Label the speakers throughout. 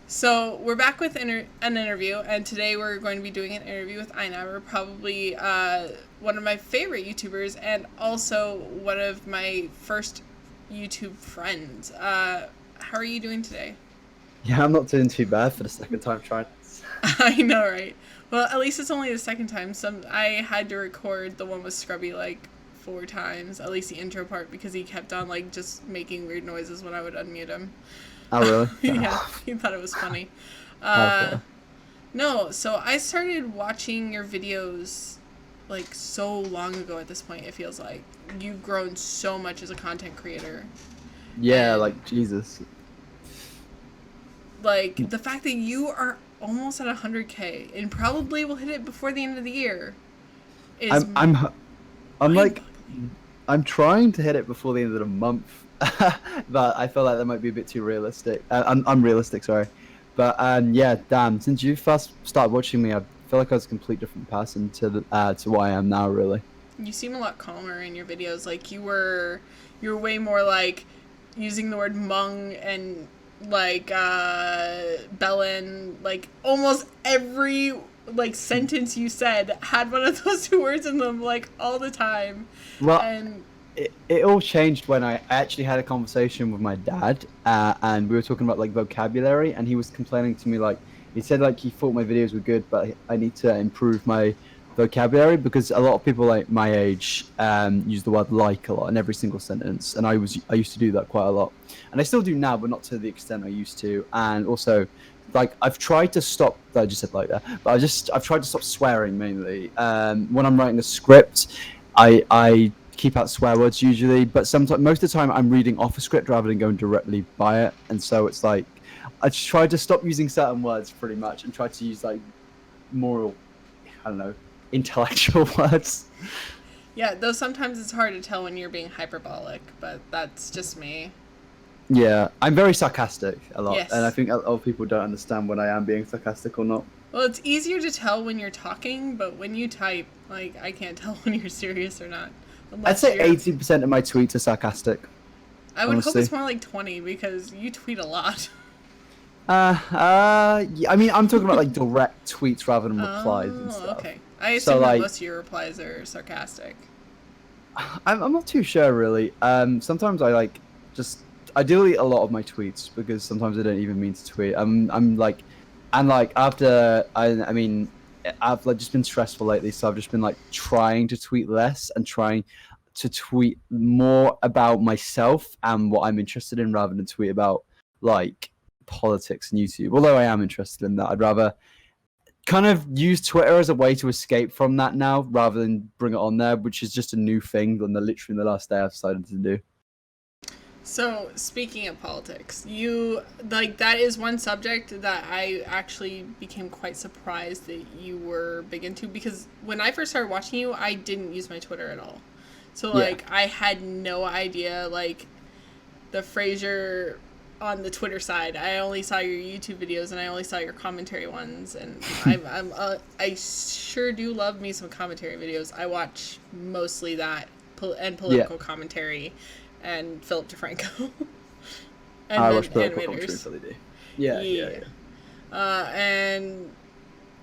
Speaker 1: So we're back with an interview, and today we're going to be doing an interview with iNabber, probably one of my favorite YouTubers, and also one of my first YouTube friends. How are you doing today?
Speaker 2: Yeah, I'm not doing too bad for the second time trying this.
Speaker 1: I know, right? Well, at least it's only the second time. I had to record the one with Scrubby like 4 times, at least the intro part, because he kept on like just making weird noises when I would unmute him.
Speaker 2: Oh, really?
Speaker 1: Yeah,
Speaker 2: Oh,
Speaker 1: he thought it was funny.
Speaker 2: how
Speaker 1: Uh,
Speaker 2: far?
Speaker 1: No, so I started watching your videos like so long ago at this point, it feels like. You've grown so much as a content creator.
Speaker 2: Yeah,
Speaker 1: And
Speaker 2: like Jesus.
Speaker 1: like the fact that you are almost at 100K and probably will hit it before the end of the year is
Speaker 2: I'm I'm I'm
Speaker 1: mind
Speaker 2: like
Speaker 1: boggling.
Speaker 2: I'm trying to hit it before the end of the month, but I feel like that might be a bit too realistic. Unrealistic, sorry. But yeah, damn. Since you first started watching me, I feel like I was a complete different person to what I am now, really.
Speaker 1: You seem a lot calmer in your videos. Like you were way more like using the word mung and like bellin, like almost every like sentence you said had one of those two words in them like all the time.
Speaker 2: Well,
Speaker 1: And
Speaker 2: it all changed when I actually had a conversation with my dad, and we were talking about like vocabulary, and he was complaining to me like he said like he thought my videos were good, but I need to improve my vocabulary because a lot of people like my age use the word like a lot in every single sentence, and I used to do that quite a lot, and I still do now, but not to the extent I used to, and also. Like I've tried to stop. I just said like that, but I've tried to stop swearing mainly. When I'm writing a script, I keep out swear words usually, but sometimes most of the time I'm reading off a script rather than going directly by it, and so it's like I just try to stop using certain words pretty much and try to use like more, I don't know, intellectual words.
Speaker 1: yeah, though sometimes it's hard to tell when you're being hyperbolic, but that's just me.
Speaker 2: Yeah, I'm very sarcastic a lot, and I
Speaker 1: Yes.
Speaker 2: think a lot of people don't understand when I am being sarcastic or not.
Speaker 1: Well, it's easier to tell when you're talking, but when you type, like I can't tell when you're serious or not.
Speaker 2: I'd
Speaker 1: Unless
Speaker 2: say
Speaker 1: you're
Speaker 2: 80% of my tweets are sarcastic,
Speaker 1: I would hope
Speaker 2: honestly.
Speaker 1: it's more like 20 because you tweet a lot.
Speaker 2: Yeah, I mean, I'm talking about like direct tweets rather than replies and
Speaker 1: Oh,
Speaker 2: stuff.
Speaker 1: okay. I
Speaker 2: So
Speaker 1: assume that
Speaker 2: like,
Speaker 1: most of your replies are sarcastic.
Speaker 2: I'm not too sure really. Sometimes I like just I delete a lot of my tweets because sometimes I don't even mean to tweet. I'm like, and like after I mean I've like just been stressful lately, so I've just been like trying to tweet less and trying to tweet more about myself and what I'm interested in rather than tweet about like politics and YouTube. Although I am interested in that, I'd rather kind of use Twitter as a way to escape from that now, rather than bring it on there, which is just a new thing. And literally in the last day, I've decided to do.
Speaker 1: So, speaking of politics, you like that is one subject that I actually became quite surprised that you were big into because when I first started watching you, I didn't use my Twitter at all. So
Speaker 2: Yeah,
Speaker 1: like I had no idea like the Frasier on the Twitter side. I only saw your YouTube videos and I only saw your commentary ones. And I sure do love me some commentary videos. I watch mostly that and
Speaker 2: yeah.
Speaker 1: political commentary and Philip DeFranco and
Speaker 2: I
Speaker 1: then
Speaker 2: watch political commentary
Speaker 1: animators.
Speaker 2: for do. Yeah, yeah,
Speaker 1: Yeah.
Speaker 2: yeah.
Speaker 1: And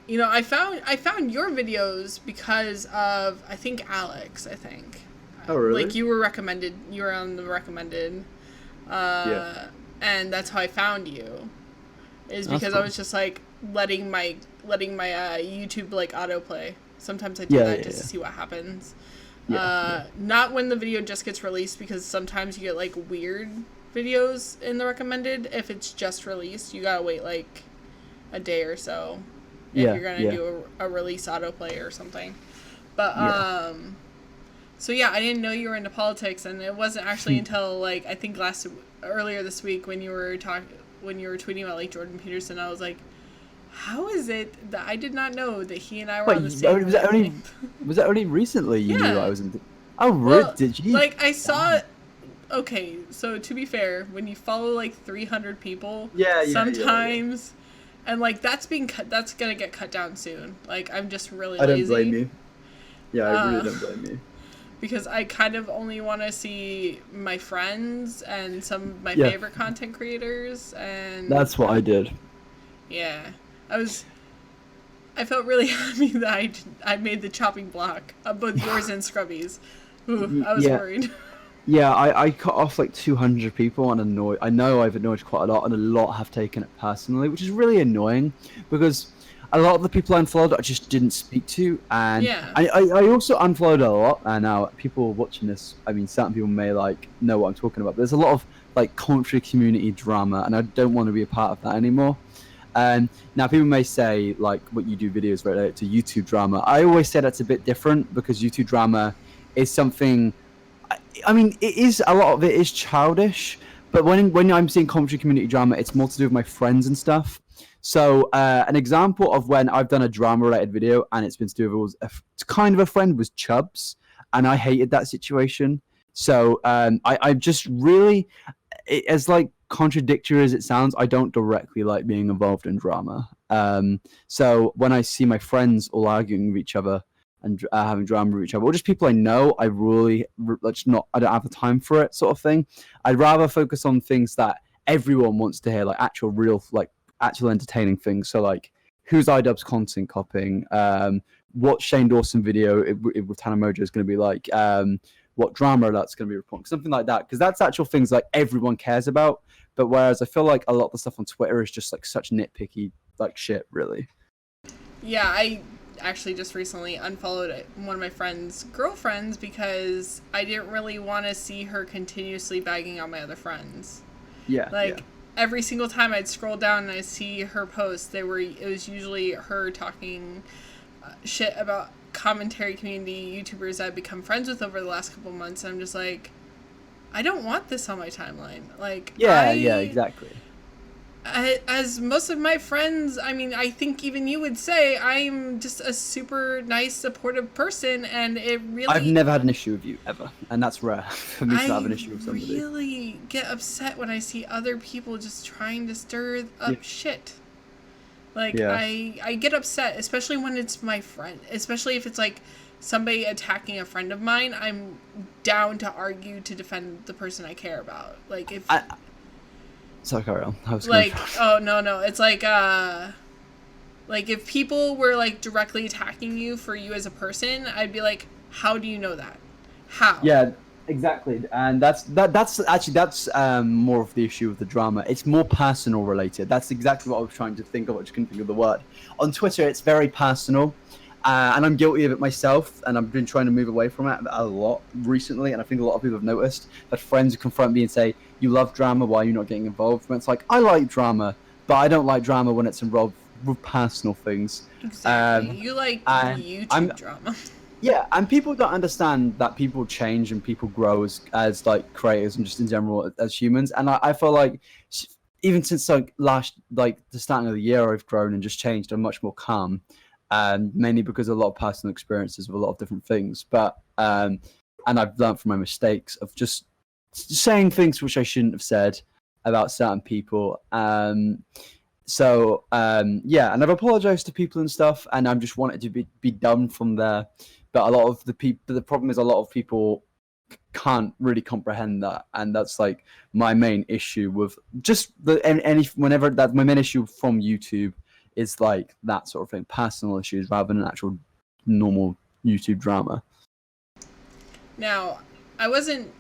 Speaker 1: you know, I found your videos because of I think Alex. I think
Speaker 2: Oh,
Speaker 1: like
Speaker 2: really?
Speaker 1: you were recommended. You were on the recommended
Speaker 2: Yeah,
Speaker 1: and that's how I found you. Is
Speaker 2: that's
Speaker 1: because I
Speaker 2: cool.
Speaker 1: was just like letting my YouTube like autoplay. Sometimes I do
Speaker 2: Yeah,
Speaker 1: that
Speaker 2: yeah,
Speaker 1: just to
Speaker 2: yeah,
Speaker 1: see what happens.
Speaker 2: yeah, yeah,
Speaker 1: Not when the video just gets released because sometimes you get like weird videos in the recommended. If it's just released, you gotta wait like a day or so if
Speaker 2: yeah,
Speaker 1: you're gonna
Speaker 2: yeah,
Speaker 1: do a release autoplay or something. But
Speaker 2: yeah.
Speaker 1: so yeah, I didn't know you were into politics, and it wasn't actually until like I think earlier this week when you were tweeting about like Jordan Peterson, I was like, how is it that I did not know that he and I were
Speaker 2: Wait,
Speaker 1: on the same wavelength?
Speaker 2: was that only recently you knew I
Speaker 1: Yeah.
Speaker 2: was into? Oh, really?
Speaker 1: Well,
Speaker 2: Did you?
Speaker 1: like I saw.
Speaker 2: Damn.
Speaker 1: Okay, so to be fair, when you follow like 300 people,
Speaker 2: Yeah, yeah, yeah, yeah.
Speaker 1: sometimes, and like that's being cut. That's gonna get cut down soon. Like I'm just really
Speaker 2: I don't blame
Speaker 1: lazy.
Speaker 2: you. Yeah, I really
Speaker 1: Uh,
Speaker 2: don't blame you.
Speaker 1: because I kind of only want to see my friends and some of my
Speaker 2: Yeah,
Speaker 1: favorite content creators and
Speaker 2: that's what I did.
Speaker 1: Yeah. I felt really happy that I made the chopping block of both yours and Scrubby's. Ooh, I was
Speaker 2: Yeah.
Speaker 1: worried.
Speaker 2: Yeah, I cut off like 200 people and annoyed. I know I've annoyed quite a lot, and a lot have taken it personally, which is really annoying because a lot of the people I unfollowed I just didn't speak to, and
Speaker 1: Yeah.
Speaker 2: I also unfollowed a lot. And now people watching this, I mean, certain people may like know what I'm talking about. But there's a lot of like country community drama, and I don't want to be a part of that anymore. Now people may say like, what you do videos related to YouTube drama. I always say that's a bit different because YouTube drama is something. I mean, it is a lot of it is childish, but when I'm seeing commentary community drama, it's more to do with my friends and stuff. So an example of when I've done a drama-related video and it's been to do with kind of a friend was Chubbs, and I hated that situation. So I just really, as like contradictory as it sounds, I don't directly like being involved in drama. So when I see my friends all arguing with each other and having drama with each other, or just people I know, I really I don't have the time for it, sort of thing. I'd rather focus on things that everyone wants to hear, like actual real, like actual entertaining things. So like, who's iDubbbz content copying? What Shane Dawson video with Tana Mojo is going to be like? What drama that's going to be reporting? Something like that, because that's actual things like everyone cares about. But whereas I feel like a lot of the stuff on Twitter is just like such nitpicky like shit, really.
Speaker 1: Yeah, I actually just recently unfollowed one of my friend's girlfriends because I didn't really want to see her continuously bagging on my other friends.
Speaker 2: Yeah.
Speaker 1: Like,
Speaker 2: yeah.
Speaker 1: Every single time I'd scroll down and I'd see her posts, it was usually her talking shit about commentary community YouTubers I've become friends with over the last couple months. And I'm just like, I don't want this on my timeline. Like,
Speaker 2: yeah, exactly.
Speaker 1: As most of my friends, I mean, I think even you would say, I'm just a super nice, supportive person, and it really...
Speaker 2: I've never had an issue with you, ever. And that's rare for me to have an issue with somebody.
Speaker 1: I really get upset when I see other people just trying to stir up shit. Like, I get upset, especially when it's my friend. Especially if it's, like, somebody attacking a friend of mine. I'm down to argue to defend the person I care about. Like, if...
Speaker 2: Sorry, carry on.
Speaker 1: Oh, no. It's like if people were, like, directly attacking you for you as a person, I'd be like, how do you know that? How?
Speaker 2: Yeah, exactly. And that's more of the issue with the drama. It's more personal related. That's exactly what I was trying to think of. I just couldn't think of the word. On Twitter, it's very personal. And I'm guilty of it myself, and I've been trying to move away from it a lot recently, and I think a lot of people have noticed that friends confront me and say, you love drama, why are you not getting involved? When it's like, I like drama, but I don't like drama when it's involved with personal things.
Speaker 1: Exactly. You like YouTube drama.
Speaker 2: Yeah, and people don't understand that people change and people grow as like creators and just in general as humans. And I feel like even since like the starting of the year, I've grown and just changed. I'm much more calm. Mainly because of a lot of personal experiences with a lot of different things, but and I've learned from my mistakes of just saying things which I shouldn't have said about certain people. And I've apologized to people and stuff, and I'm just wanted to be done from there. But a lot of the problem is a lot of people can't really comprehend that, and that's like my main issue with just my main issue from YouTube is like that sort of thing, personal issues rather than an actual normal YouTube drama.
Speaker 1: Now, I wasn't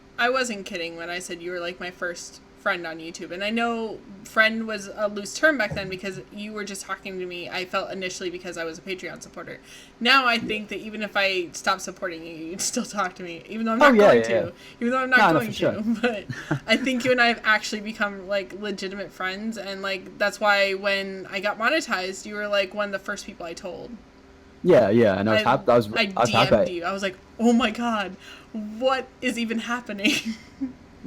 Speaker 1: kidding when I said you were like my first friend on YouTube, and I know friend was a loose term back then because you were just talking to me. I felt initially because I was a Patreon supporter. Now I think that even if I stopped supporting you, you'd still talk to me, even though I'm not going to. Even though I'm not going to. Sure. But I think you and I have actually become like legitimate friends, and like that's why when I got monetized, you were like one of the first people I told.
Speaker 2: Yeah, and I was happy. I was
Speaker 1: DM'd
Speaker 2: happy.
Speaker 1: you. I was like, oh my god, what is even happening?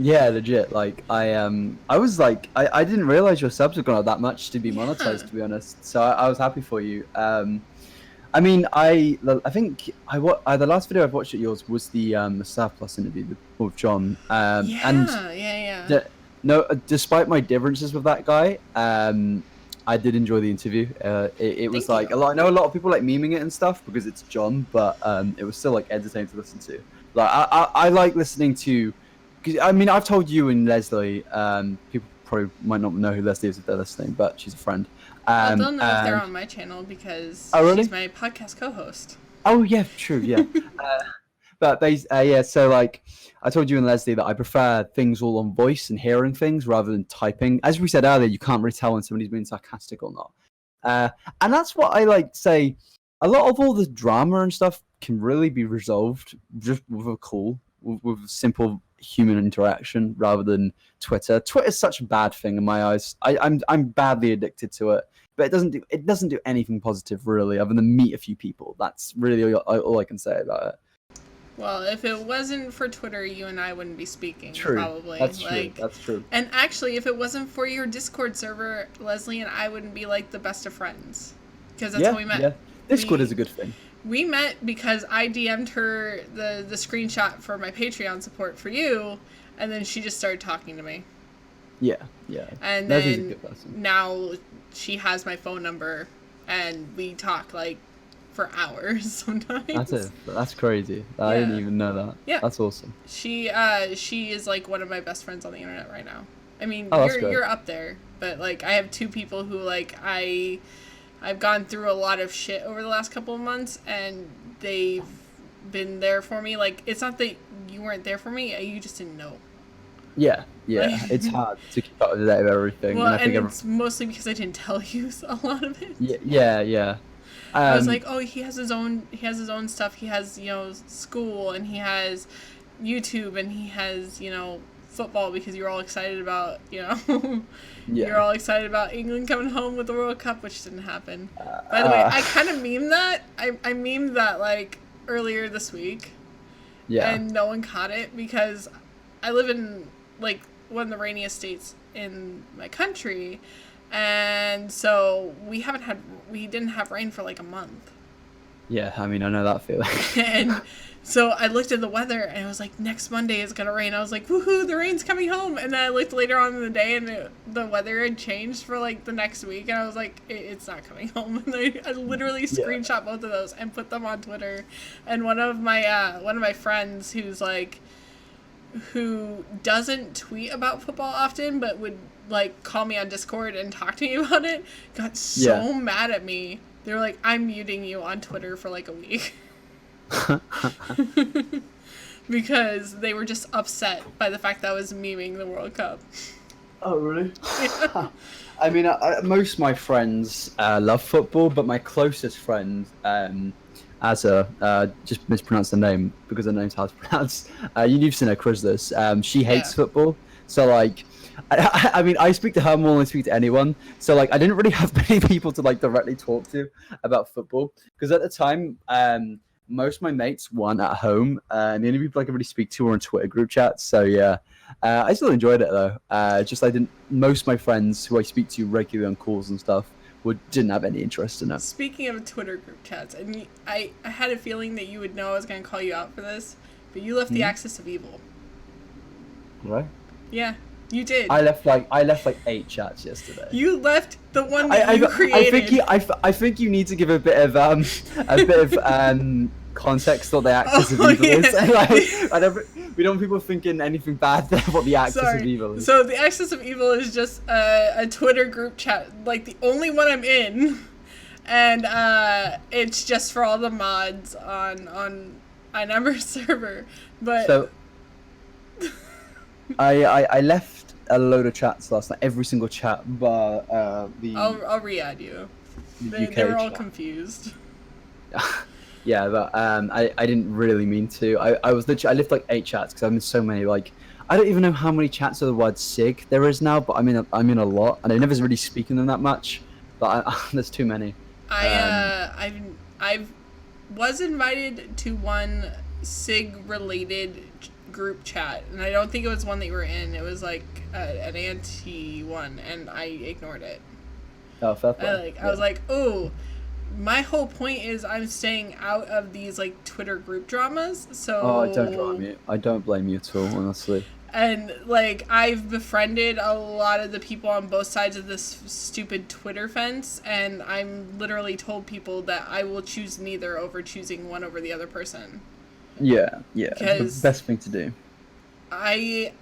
Speaker 2: Yeah, legit. Like I was like, I didn't realize your subs had gone up that much to be monetized, to be honest. So I was happy for you. I mean, I think the last video I've watched of yours was the Surf Plus interview with John. Despite my differences with that guy, I did enjoy the interview. It was like a lot. I know a lot of people like memeing it and stuff because it's John, but it was still like entertaining to listen to. Like I like listening to. I mean, I've told you and Leslie, people probably might not know who Leslie is if they're listening, but she's a friend.
Speaker 1: Well, they'll know if they're on my channel because
Speaker 2: really?
Speaker 1: she's my podcast co-host.
Speaker 2: Oh yeah, true, yeah. But yeah, so like I told you and Leslie that I prefer things all on voice and hearing things rather than typing. As we said earlier, you can't really tell when somebody's being sarcastic or not. And that's what I like to say. A lot of all the drama and stuff can really be resolved just with a call, with simple human interaction rather than Twitter. Twitter's such a bad thing in my eyes. I'm badly addicted to it, but it doesn't do anything positive really, other than meet a few people. That's really all I can say about it.
Speaker 1: Well, if it wasn't for Twitter, you and I wouldn't be speaking.
Speaker 2: True.
Speaker 1: Probably.
Speaker 2: That's true. That's true.
Speaker 1: And actually, if it wasn't for your Discord server, Leslie and I wouldn't be like the best of friends. Because that's how we met.
Speaker 2: Yeah. Discord is a good thing.
Speaker 1: We met because I DM'd her the screenshot for my Patreon support for you, and then she just started talking to me.
Speaker 2: Yeah.
Speaker 1: And
Speaker 2: Leslie's
Speaker 1: then
Speaker 2: a good person.
Speaker 1: Now she has my phone number, and we talk like for hours sometimes.
Speaker 2: That's it. That's crazy. I didn't even know that.
Speaker 1: Yeah.
Speaker 2: That's awesome.
Speaker 1: She is like one of my best friends on the internet right now. I mean, you're up there, but like I have two people who like I've gone through a lot of shit over the last couple of months, and they've been there for me. Like, it's not that you weren't there for me, you just didn't know.
Speaker 2: Yeah. It's hard to keep up to date with everything.
Speaker 1: Well, and it's mostly because I didn't tell you a lot of it.
Speaker 2: Yeah.
Speaker 1: I was like, oh, he has his own stuff. He has, school, and he has YouTube, and he has, football, because you're all excited about, you're all excited about England coming home with the World Cup, which didn't happen. By the way, I kind of memed that. I memed that, like, earlier this week.
Speaker 2: Yeah.
Speaker 1: And no one caught it, because I live in, like, one of the rainiest states in my country, and so we didn't have rain for like a month.
Speaker 2: Yeah, I mean, I know that feeling.
Speaker 1: And so I looked at the weather, and it was like, next Monday is gonna rain. I was like, woohoo, the rain's coming home. And then I looked later on in the day, and the weather had changed for like the next week, and I was like, it's not coming home. And I literally screenshot both of those and put them on Twitter. And one of my friends who doesn't tweet about football often, but would like call me on Discord and talk to me about it, got so mad at me. They were like, I'm muting you on Twitter for like a week. Because they were just upset by the fact that I was memeing the World Cup.
Speaker 2: Oh, really? Yeah. I mean, most of my friends love football, but my closest friend, just mispronounced the name because her name's hard to pronounce. You've seen her, Chrysalis. She hates football, so like, I mean, I speak to her more than I speak to anyone. So like, I didn't really have many people to like directly talk to about football, because at the time, most of my mates weren't at home, and the only people I could really speak to were in Twitter group chats. So yeah, I still enjoyed it though. Most of my friends who I speak to regularly on calls and stuff didn't have any interest in it.
Speaker 1: Speaking of Twitter group chats, and I had a feeling that you would know I was going to call you out for this, but you left the Axis of Evil.
Speaker 2: Right?
Speaker 1: Yeah, you did.
Speaker 2: I left like 8 chats yesterday.
Speaker 1: You left the one that you created.
Speaker 2: I think you need to give a bit of context what the Axis of Evil is. Like, we don't want people thinking anything bad about the Axis of Evil is.
Speaker 1: So the Axis of Evil is just a Twitter group chat, like the only one I'm in, and it's just for all the mods on iNabber server. But
Speaker 2: so I left a load of chats last night, every single chat, but
Speaker 1: I'll re-add you. They were all confused.
Speaker 2: Yeah, but I didn't really mean to. I left like 8 chats because I'm in so many. Like, I don't even know how many chats of the word SIG there is now, but I'm in a lot, and I never really speak in them that much. But there's too many.
Speaker 1: I was invited to one SIG related group chat, and I don't think it was one that you were in. It was like an anti one, and I ignored it.
Speaker 2: Oh, fair play.
Speaker 1: I was like, oh. My whole point is I'm staying out of these like Twitter group dramas, so...
Speaker 2: Oh, I don't blame you at all, honestly.
Speaker 1: And like, I've befriended a lot of the people on both sides of this stupid Twitter fence, and I'm literally told people that I will choose neither over choosing one over the other person.
Speaker 2: Yeah, the best thing to do.
Speaker 1: I'm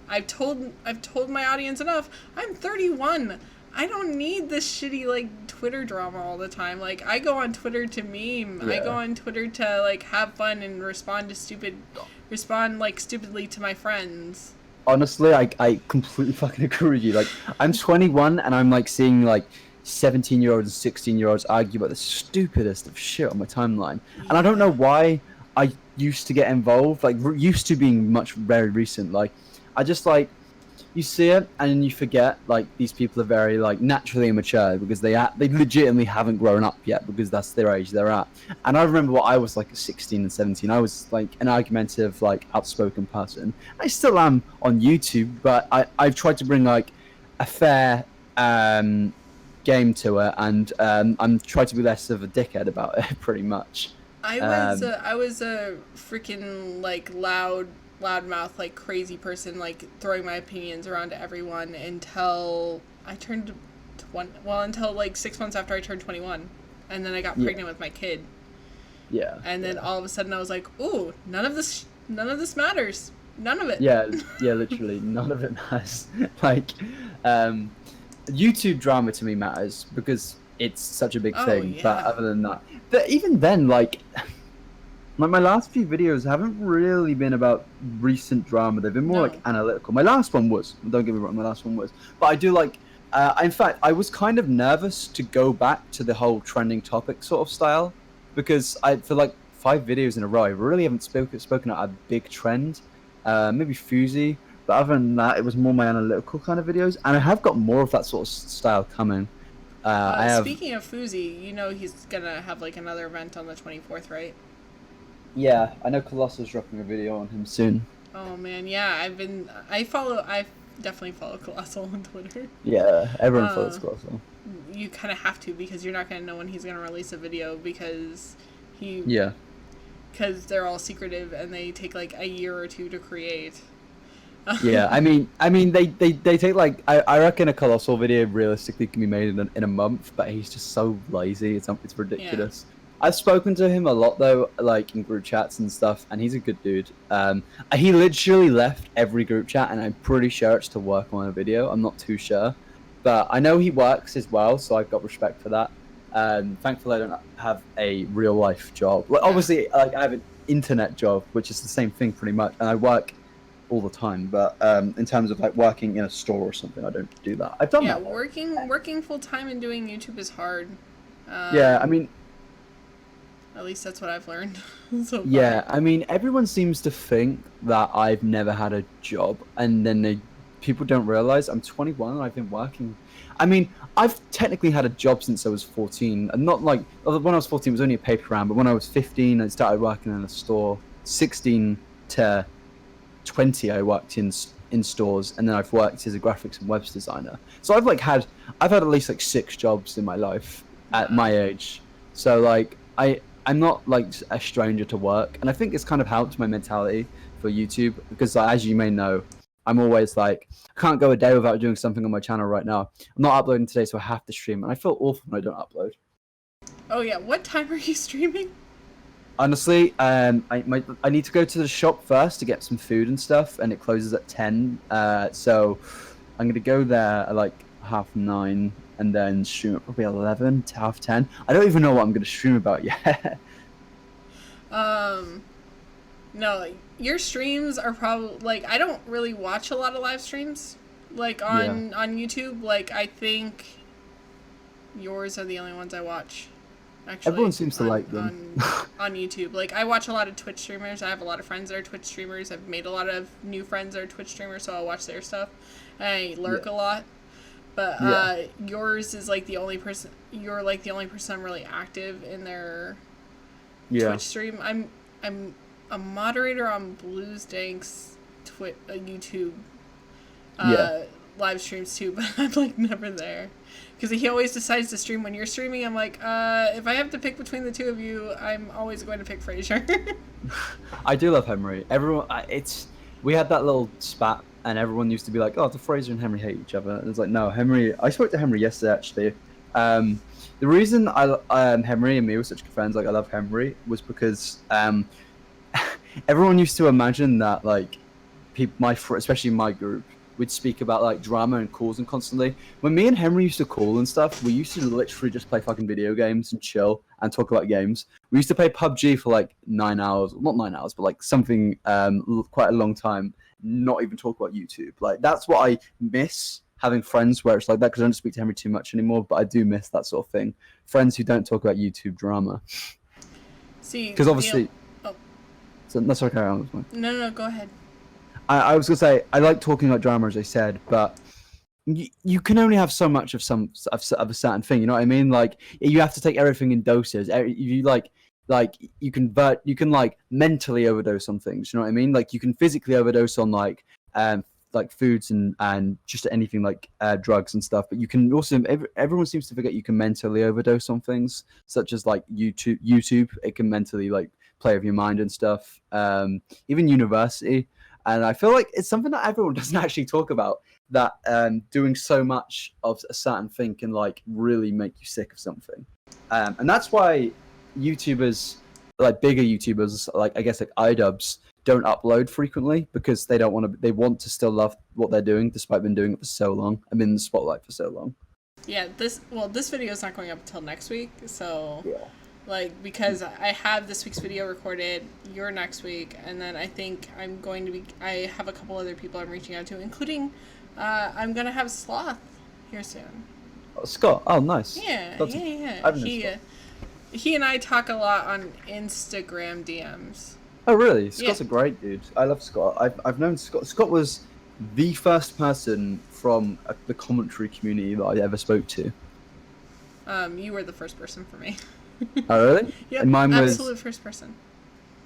Speaker 1: I've told my audience enough. I'm 31. I don't need this shitty like Twitter drama all the time. Like I go on Twitter to meme.
Speaker 2: Yeah.
Speaker 1: I go on Twitter to like have fun and respond like stupidly to my friends.
Speaker 2: Honestly, I completely fucking agree with you. Like, I'm 21 and I'm like seeing like 17-year-olds and 16-year-olds argue about the stupidest of shit on my timeline, and I don't know why I used to get involved. Like, used to being very recent. Like, I just like you see it and you forget like these people are very like naturally immature because they legitimately haven't grown up yet because that's their age they're at. And I remember what I was like at 16 and 17. I was like an argumentative, like outspoken person. I still am on YouTube, but I've tried to bring like a fair game to it, and I'm trying to be less of a dickhead about it pretty much.
Speaker 1: I was a freaking like loudmouth, like crazy person, like throwing my opinions around to everyone until I turned until like 6 months after I turned 21, and then I got pregnant with my kid.
Speaker 2: Yeah.
Speaker 1: And then all of a sudden I was like, ooh, none of this matters. None of it.
Speaker 2: Yeah, literally none of it matters. Like, YouTube drama to me matters because it's such a big thing.
Speaker 1: Yeah.
Speaker 2: But other than that, but even then, like my last few videos haven't really been about recent drama. They've been more like analytical. My last one was. Don't get me wrong, my last one was. But I do like. In fact, I was kind of nervous to go back to the whole trending topic sort of style because for like 5 videos in a row, I really haven't spoken about a big trend. Maybe Fuzi, but other than that, it was more my analytical kind of videos, and I have got more of that sort of style coming.
Speaker 1: Speaking of Fuzi, you know he's gonna have like another event on the 24th, right?
Speaker 2: Yeah, I know Colossal's dropping a video on him soon.
Speaker 1: Oh man, yeah, I definitely follow Colossal on Twitter.
Speaker 2: Yeah, everyone follows Colossal.
Speaker 1: You kind of have to because you're not gonna know when he's gonna release a video because because they're all secretive and they take like a year or 2 to create.
Speaker 2: Yeah, I mean, they take like I reckon a Colossal video realistically can be made in a month, but he's just so lazy. It's ridiculous. Yeah. I've spoken to him a lot though, like in group chats and stuff, and he's a good dude. He literally left every group chat, and I'm pretty sure it's to work on a video. I'm not too sure, but I know he works as well, so I've got respect for that. Thankfully, I don't have a real life job. Well, obviously, like I have an internet job, which is the same thing pretty much, and I work all the time. But in terms of like working in a store or something, I don't do that. I've done that.
Speaker 1: Yeah, working full time and doing YouTube is hard.
Speaker 2: Yeah, I mean.
Speaker 1: At least that's what I've learned so far.
Speaker 2: Yeah, I mean, everyone seems to think that I've never had a job, and then people don't realize I'm 21 and I've been working. I mean, I've technically had a job since I was 14, and not like when I was 14 it was only a paper round, but when I was 15 I started working in a store. 16 to 20 I worked in stores, and then I've worked as a graphics and webs designer. So I've had at least like 6 jobs in my life at my age. So like I'm not like a stranger to work, and I think it's kind of helped my mentality for YouTube because, as you may know, I'm always like, I can't go a day without doing something on my channel right now. I'm not uploading today, so I have to stream, and I feel awful when I don't upload.
Speaker 1: Oh yeah, what time are you streaming?
Speaker 2: Honestly, I need to go to the shop first to get some food and stuff, and it closes at 10. So I'm gonna go there at like 9:30. And then stream at probably 11 to 10:30. I don't even know what I'm going to stream about yet.
Speaker 1: No, your streams are probably like I don't really watch a lot of live streams like on YouTube. Like I think yours are the only ones I watch. Actually,
Speaker 2: everyone seems to like them
Speaker 1: on YouTube. Like I watch a lot of Twitch streamers. I have a lot of friends that are Twitch streamers. I've made a lot of new friends that are Twitch streamers, so I'll watch their stuff. And I lurk a lot. But yours is like the only person. You're like the only person really active in their Twitch stream. I'm a moderator on Blues Dank's YouTube live streams too, but I'm like never there because he always decides to stream when you're streaming. I'm like, if I have to pick between the two of you, I'm always going to pick Fraser.
Speaker 2: I do love Henry. Everyone, we had that little spat. And everyone used to be like, oh, the Fraser and Henry hate each other. And it's like, no, Henry... I spoke to Henry yesterday, actually. The reason Henry and me were such good friends, like, I love Henry, was because everyone used to imagine that, like, people, especially my group, would speak about like drama and calls and constantly. When me and Henry used to call and stuff, we used to literally just play fucking video games and chill and talk about games. We used to play PUBG for like 9 hours, not 9 hours, but like something quite a long time. Not even talk about YouTube. Like that's what I miss, having friends where it's like that, because I don't speak to Henry too much anymore. But I do miss that sort of thing. Friends who don't talk about YouTube drama.
Speaker 1: See,
Speaker 2: because obviously,
Speaker 1: oh.
Speaker 2: So that's okay.
Speaker 1: No, go ahead.
Speaker 2: I was gonna say I like talking about drama, as I said, but you can only have so much of a certain thing. You know what I mean? Like you have to take everything in doses. You like you can like mentally overdose on things. You know what I mean? Like you can physically overdose on like foods and just anything like drugs and stuff. But you can also everyone seems to forget you can mentally overdose on things such as like YouTube. It can mentally like play with your mind and stuff. Even university. And I feel like it's something that everyone doesn't actually talk about, that doing so much of a certain thing can like really make you sick of something. And that's why YouTubers, like bigger YouTubers, like I guess like iDubbbz, don't upload frequently, because they want to still love what they're doing despite been doing it for so long. I'm in the spotlight for so long.
Speaker 1: Yeah, this video is not going up until next week, so
Speaker 2: yeah.
Speaker 1: Like, because I have this week's video recorded, your next week, and then I think I have a couple other people I'm reaching out to, including, I'm going to have Sloth here soon.
Speaker 2: Oh, Scott? Oh, nice.
Speaker 1: Yeah. He and I talk a lot on Instagram DMs.
Speaker 2: Oh, really? Scott's a great dude. I love Scott. I've known Scott. Scott was the first person from the commentary community that I ever spoke to.
Speaker 1: You were the first person for me.
Speaker 2: Oh, really?
Speaker 1: Yeah, absolute first person.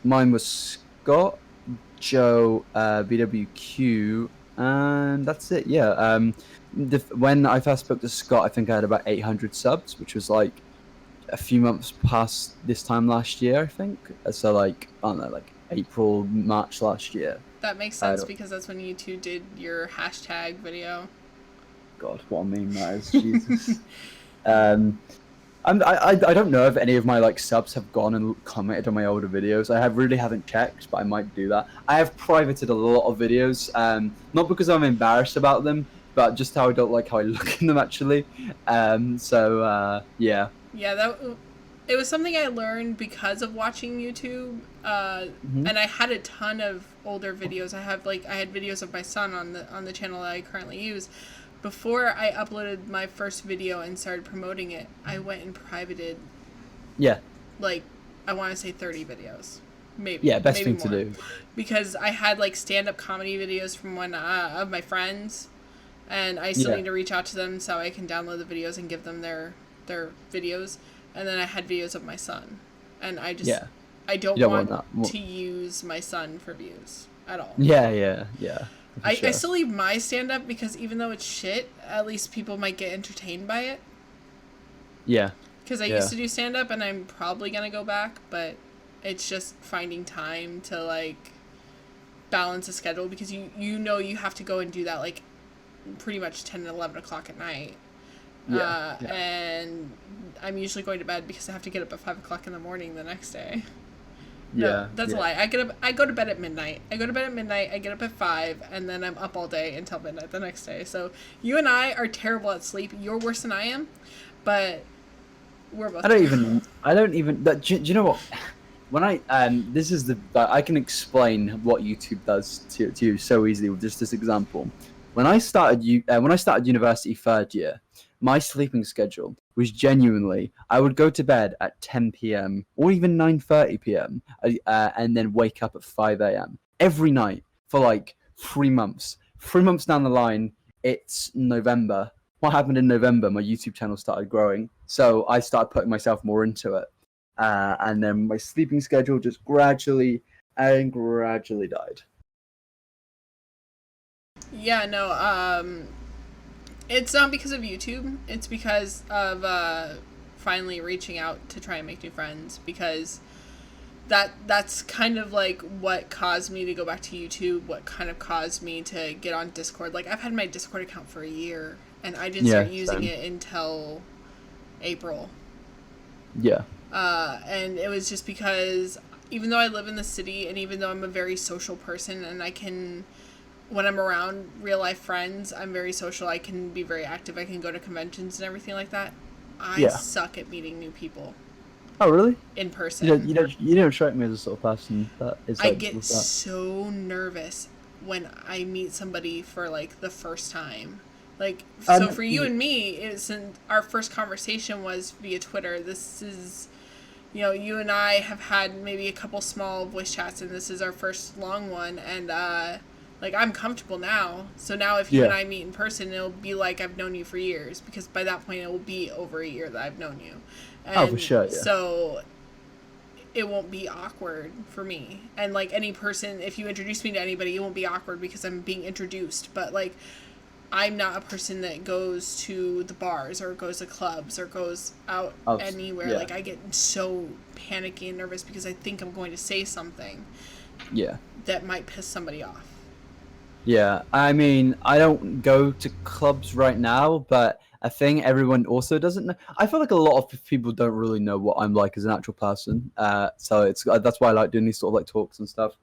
Speaker 2: Mine was Scott, Joe, BWQ, and that's it. Yeah. When I first spoke to Scott, I think I had about 800 subs, which was like a few months past this time last year, I think. So like, I don't know, like April, March last year.
Speaker 1: That makes sense, because that's when you two did your hashtag video.
Speaker 2: God, what a meme that is. Jesus. I don't know if any of my like subs have gone and commented on my older videos. I really haven't checked, but I might do that. I have privated a lot of videos, not because I'm embarrassed about them, but just how I don't like how I look in them actually. Yeah.
Speaker 1: Yeah, it was something I learned because of watching YouTube, and I had a ton of older videos. I had videos of my son on the channel that I currently use. Before I uploaded my first video and started promoting it, I went and privated.
Speaker 2: Yeah.
Speaker 1: Like, I want to say 30 videos, maybe.
Speaker 2: Yeah, best
Speaker 1: maybe
Speaker 2: thing
Speaker 1: more.
Speaker 2: to do.
Speaker 1: Because I had like stand-up comedy videos from one of my friends, and I still need to reach out to them so I can download the videos and give them their videos. And then I had videos of my son, and I just I don't want to use my son for views at all.
Speaker 2: Yeah.
Speaker 1: I still leave my stand-up because even though it's shit, at least people might get entertained by it.
Speaker 2: Yeah.
Speaker 1: Because I used to do stand-up, and I'm probably going to go back, but it's just finding time to, like, balance a schedule, because you know you have to go and do that, like, pretty much 10 and 11 o'clock at night. And I'm usually going to bed because I have to get up at 5 o'clock in the morning the next day. No, that's a lie. I go to bed at midnight. I get up at 5, and then I'm up all day until midnight the next day. So you and I are terrible at sleep. You're worse than I am, but we're both. I don't
Speaker 2: even. Do you know what? When I I can explain what YouTube does to you so easily with just this example. When I started university third year, my sleeping schedule was genuinely, I would go to bed at 10 p.m. or even 9:30 p.m. And then wake up at 5 a.m. every night for like 3 months. 3 months down the line, it's November. What happened in November? My YouTube channel started growing, so I started putting myself more into it. And then my sleeping schedule just gradually died.
Speaker 1: Yeah, no, it's not because of YouTube. It's because of finally reaching out to try and make new friends, because that's kind of like what caused me to go back to YouTube, what kind of caused me to get on Discord. Like, I've had my Discord account for a year, and I didn't start using it until April.
Speaker 2: Yeah.
Speaker 1: And it was just because even though I live in the city, and even though I'm a very social person, and I can when I'm around real life friends, I'm very social. I can be very active. I can go to conventions and everything like that. I
Speaker 2: Yeah.
Speaker 1: suck at meeting new people
Speaker 2: Oh, really?
Speaker 1: in
Speaker 2: You don't,
Speaker 1: person.
Speaker 2: you don't, you don't strike me as a sort of person that is
Speaker 1: I
Speaker 2: like
Speaker 1: get
Speaker 2: with that.
Speaker 1: so nervous when I meet somebody for like the first time. Like, so
Speaker 2: Um,
Speaker 1: for you
Speaker 2: y-
Speaker 1: and me, since our first conversation was via Twitter, this is, you and I have had maybe a couple small voice chats, and this is our first long one. And, like, I'm comfortable now. So now if you and
Speaker 2: yeah.
Speaker 1: I meet in person, it'll be like I've known you for years, because by that point, it will be over a year that I've known you.
Speaker 2: Oh, for
Speaker 1: And
Speaker 2: sure. Yeah.
Speaker 1: so it won't be awkward for me. And like any person, if you introduce me to anybody, it won't be awkward because I'm being introduced. But like, I'm not a person that goes to the bars or goes to clubs or goes out anywhere.
Speaker 2: Yeah.
Speaker 1: Like, I get so panicky and nervous because I think I'm going to say something
Speaker 2: Yeah.
Speaker 1: that might piss somebody off.
Speaker 2: Yeah, I mean, I don't go to clubs right now, but a thing everyone also doesn't know. I feel like a lot of people don't really know what I'm like as an actual person. So it's that's why I like doing these sort of like talks and stuff.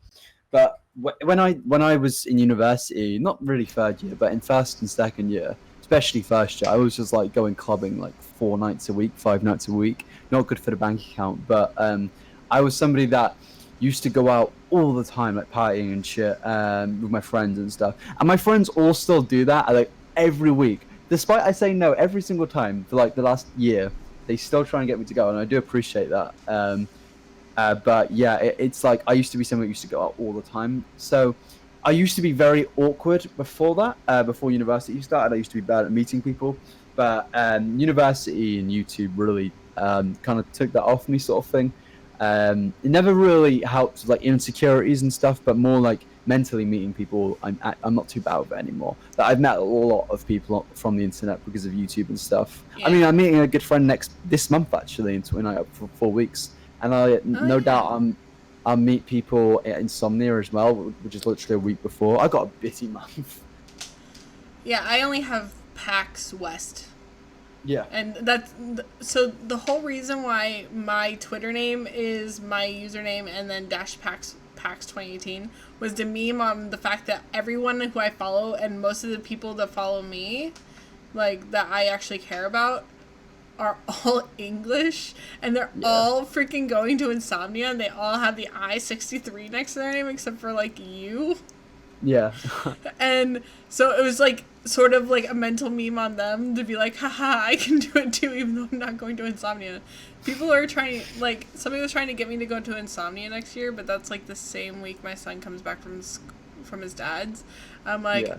Speaker 2: But when I was in university, not really third year, but in first and second year, especially first year, I was just like going clubbing like 4 nights a week, 5 nights a week. Not good for the bank account, but I was somebody that used to go out all the time, like partying and shit, with my friends and stuff. And my friends all still do that, like every week, despite I say no every single time for like the last year. They still try and get me to go, and I do appreciate that. But yeah, it's like I used to be someone who used to go out all the time. So I used to be very awkward before that, before university started. I used to be bad at meeting people. But university and YouTube really kind of took that off me, sort of thing. It never really helped with like insecurities and stuff, but more like mentally meeting people. I'm not too bad with it anymore. But I've met a lot of people from the internet because of YouTube and stuff.
Speaker 1: Yeah.
Speaker 2: I mean, I'm meeting a good friend this month actually, in up for 4 weeks. And I no doubt I'll meet people at Insomnia as well, which is literally a week before. I got a busy month.
Speaker 1: Yeah, I only have PAX West.
Speaker 2: Yeah.
Speaker 1: And so the whole reason why my Twitter name is my username and then dash PAX 2018 was to meme on the fact that everyone who I follow and most of the people that follow me, like that I actually care about, are all English, and they're all freaking going to Insomnia, and they all have the I-63 next to their name except for like you.
Speaker 2: Yeah.
Speaker 1: And so it was like sort of like a mental meme on them to be like, haha, I can do it too, even though I'm not going to Insomnia. People are trying, like, somebody was trying to get me to go to Insomnia next year, but that's like the same week my son comes back from his dad's. I'm like,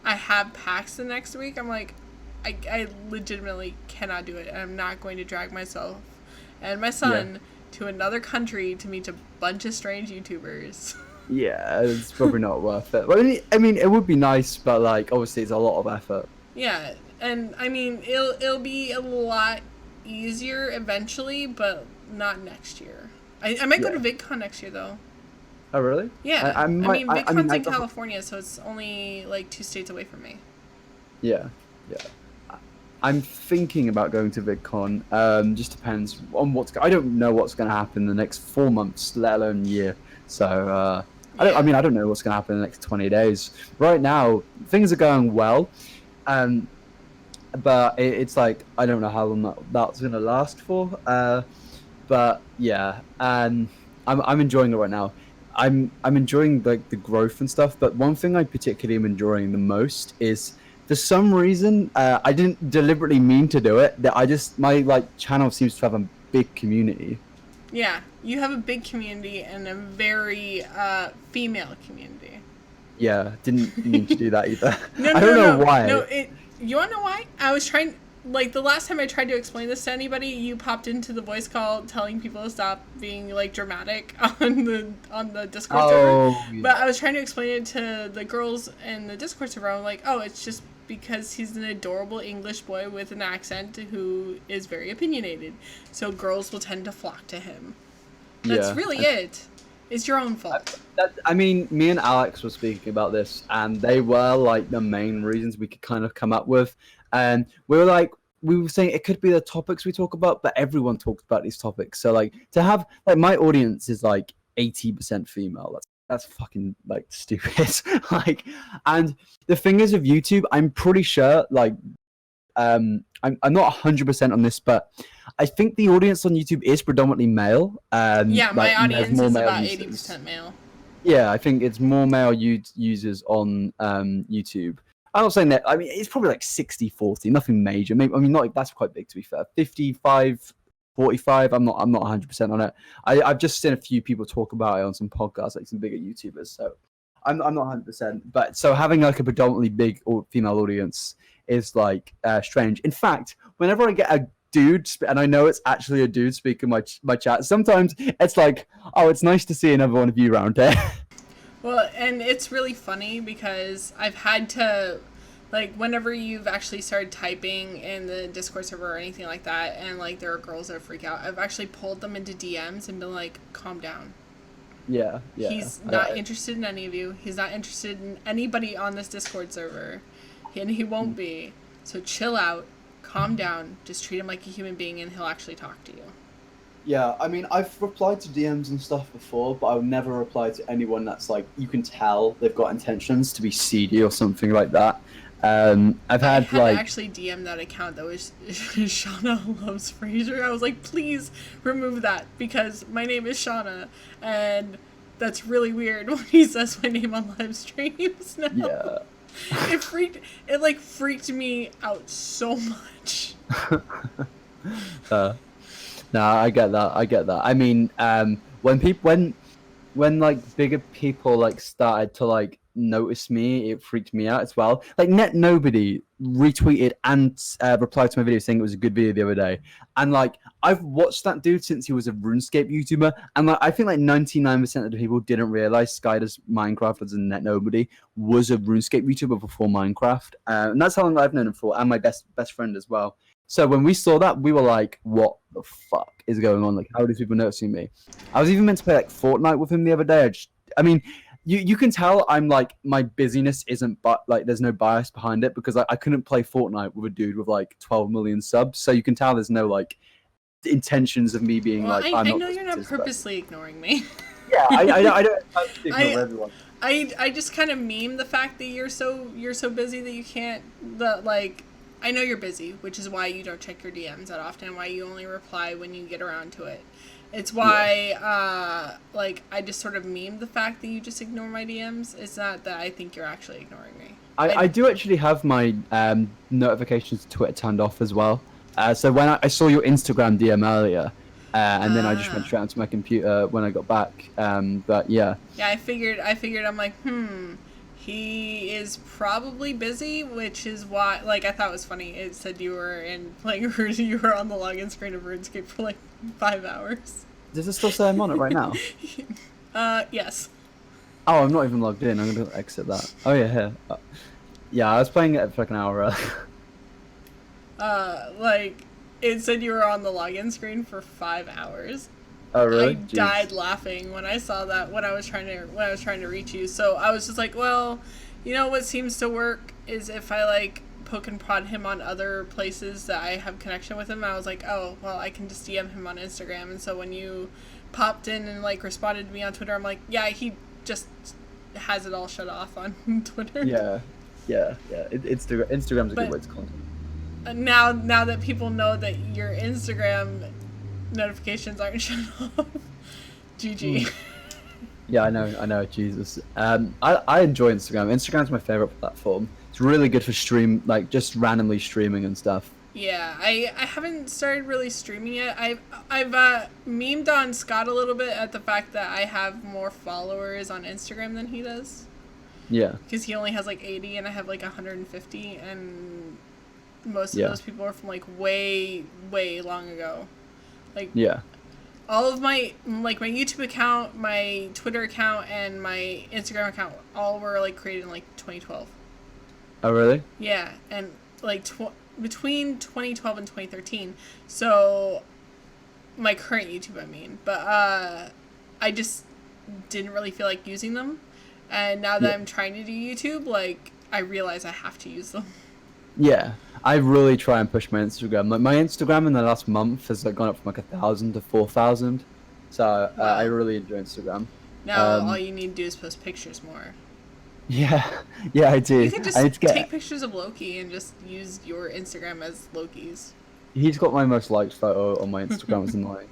Speaker 1: I have PAX the next week. I'm like, I legitimately cannot do it, and I'm not going to drag myself and my son to another country to meet a bunch of strange YouTubers.
Speaker 2: Yeah, it's probably not worth it. But I mean, it would be nice, but like, obviously, it's a lot of effort.
Speaker 1: Yeah, and I mean, it'll be a lot easier eventually, but not next year. I might go to VidCon next year though.
Speaker 2: Oh, really?
Speaker 1: Yeah,
Speaker 2: I might,
Speaker 1: VidCon's in California, so it's only like 2 states away from me.
Speaker 2: Yeah. I'm thinking about going to VidCon. Just depends on I don't know what's going to happen in the next 4 months, let alone year. So I don't know what's going to happen in the next 20 days. Right now, things are going well, but it's like I don't know how long that's going to last for. But yeah, I'm enjoying it right now. I'm enjoying like the growth and stuff. But one thing I particularly am enjoying the most is, for some reason, I didn't deliberately mean to do it. That my like channel seems to have a big community.
Speaker 1: Yeah, you have a big community and a very female community.
Speaker 2: Yeah, didn't mean to do that either.
Speaker 1: No,
Speaker 2: I don't know why.
Speaker 1: No, you wanna know why? I was trying, like, the last time I tried to explain this to anybody, you popped into the voice call telling people to stop being like dramatic on the Discord server.
Speaker 2: Yeah.
Speaker 1: But I was trying to explain it to the girls in the Discord server. I'm like, oh, it's just because he's an adorable English boy with an accent who is very opinionated. So girls will tend to flock to him. That's really it. It's your own fault.
Speaker 2: I mean, me and Alex were speaking about this, and they were like the main reasons we could kind of come up with. And we were saying it could be the topics we talk about, but everyone talks about these topics. So like to have like my audience is like 80% female. that's fucking like stupid. Like, and the thing is with YouTube, I'm pretty sure like I'm not 100% on this, but I think the audience on YouTube is predominantly male.
Speaker 1: Yeah, my
Speaker 2: Like there's
Speaker 1: audience
Speaker 2: more
Speaker 1: is
Speaker 2: male
Speaker 1: about
Speaker 2: users.
Speaker 1: 80% male.
Speaker 2: Yeah, I think it's more male users on YouTube. I'm not saying that. I mean, it's probably like 60-40, nothing major. Maybe, I mean, not that's quite big to be fair. 55-45. I'm not 100% on it. I've just seen a few people talk about it on some podcasts, like some bigger YouTubers. So I'm not 100%. But so having like a predominantly big female audience is like strange. In fact, whenever I get a dude, and I know it's actually a dude speaking my chat, sometimes it's like, oh, it's nice to see another one of you around here.
Speaker 1: Well, and it's really funny because I've had to, like, whenever you've actually started typing in the Discord server or anything like that, and, like, there are girls that freak out, I've actually pulled them into DMs and been like, calm down.
Speaker 2: Yeah.
Speaker 1: He's not interested in any of you. He's not interested in anybody on this Discord server. And he won't be. So chill out, calm down, just treat him like a human being and he'll actually talk to you.
Speaker 2: Yeah, I mean, I've replied to DMs and stuff before, but I would never reply to anyone that's like, you can tell they've got intentions to be seedy or something like that. I've had
Speaker 1: to
Speaker 2: like
Speaker 1: actually DM that account that was Shauna Loves Frasier. I was like, please remove that because my name is Shauna and that's really weird when he says my name on live streams now.
Speaker 2: Yeah.
Speaker 1: It freaked me out so much.
Speaker 2: No, I get that. I mean, when like bigger people like started to like notice me, it freaked me out as well. Like Net Nobody retweeted and replied to my video saying it was a good video the other day, and like I've watched that dude since he was a RuneScape YouTuber, and like I think like 99% of the people didn't realize Skydoes Minecraft as a Net Nobody was a RuneScape YouTuber before Minecraft, and that's how long I've known him for, and my best friend as well. So when we saw that, we were like, what the fuck is going on? Like, how are these people noticing me? I was even meant to play like Fortnite with him the other day. I mean, you can tell I'm like, my busyness isn't, but like, there's no bias behind it because I couldn't play Fortnite with a dude with like 12 million subs. So you can tell there's no like intentions of me being
Speaker 1: well,
Speaker 2: like,
Speaker 1: I know you're not purposely ignoring me.
Speaker 2: Yeah, I don't ignore everyone.
Speaker 1: I just kind of meme the fact that you're so busy that you can't, like, I know you're busy, which is why you don't check your DMs that often, why you only reply when you get around to it. It's why, like, I just sort of meme the fact that you just ignore my DMs. It's not that I think you're actually ignoring me.
Speaker 2: I do actually have my notifications to Twitter turned off as well. So when I saw your Instagram DM earlier, and then I just went straight onto my computer when I got back. But yeah. Yeah,
Speaker 1: I figured, I'm like, he is probably busy, which is why, like, I thought it was funny. It said you were you were on the login screen of RuneScape for like 5 hours.
Speaker 2: Does it still say I'm on it right now?
Speaker 1: Yes.
Speaker 2: Oh, I'm not even logged in. I'm going to exit that. Oh, yeah, here. Yeah, I was playing it for like an hour earlier.
Speaker 1: Like, it said you were on the login screen for 5 hours.
Speaker 2: Oh really?
Speaker 1: I died laughing when I saw that when I was trying to reach you. So I was just like, well, you know what seems to work is if I like poke and prod him on other places that I have connection with him. I was like, oh well, I can just DM him on Instagram. And so when you popped in and like responded to me on Twitter, I'm like, yeah, he just has it all shut off on Twitter.
Speaker 2: Yeah. Instagram's a good way to contact.
Speaker 1: Now that people know that your Instagram notifications aren't shut off. GG.
Speaker 2: Yeah, I know. Jesus. I enjoy Instagram. Instagram's my favorite platform. It's really good for like just randomly streaming and stuff.
Speaker 1: Yeah, I haven't started really streaming yet. I've memed on Scott a little bit at the fact that I have more followers on Instagram than he does.
Speaker 2: Yeah.
Speaker 1: Because he only has like 80 and I have like 150, and most of those people are from like way long ago. Like, yeah, all of my, like, my YouTube account, my Twitter account, and my Instagram account all were, like, created in, like, 2012.
Speaker 2: Oh, really?
Speaker 1: Yeah, and, like, between 2012 and 2013. So, my current YouTube, I mean. But, I just didn't really feel like using them. And now that I'm trying to do YouTube, like, I realize I have to use them.
Speaker 2: Yeah, I really try and push my Instagram. Like my Instagram in the last month has like gone up from like 1,000 to 4,000. So I really enjoy Instagram.
Speaker 1: Now all you need to do is post pictures more.
Speaker 2: Yeah, yeah, I do.
Speaker 1: You could just take pictures of Loki and just use your Instagram as Loki's.
Speaker 2: He's got my most liked photo on my Instagram. It's annoying.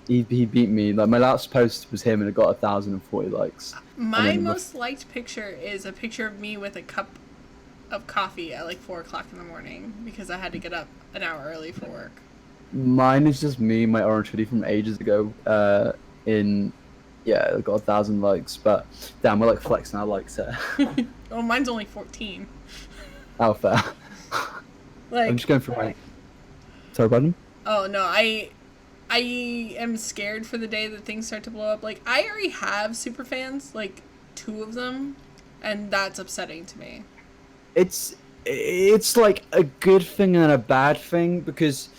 Speaker 2: He beat me. Like my last post was him, and it got 1,040 likes.
Speaker 1: My most liked picture is a picture of me with a cup of coffee at like 4 o'clock in the morning because I had to get up an hour early for work.
Speaker 2: Mine is just me, my orange hoodie from ages ago. Yeah, it got 1,000 likes, but damn, we're like flexing our likes here.
Speaker 1: Oh, mine's only 14.
Speaker 2: How fair.
Speaker 1: Like,
Speaker 2: I'm just going for my. Sorry, pardon?
Speaker 1: Oh no, I am scared for the day that things start to blow up. Like, I already have super fans, like 2 of them, and that's upsetting to me.
Speaker 2: It's like a good thing and a bad thing because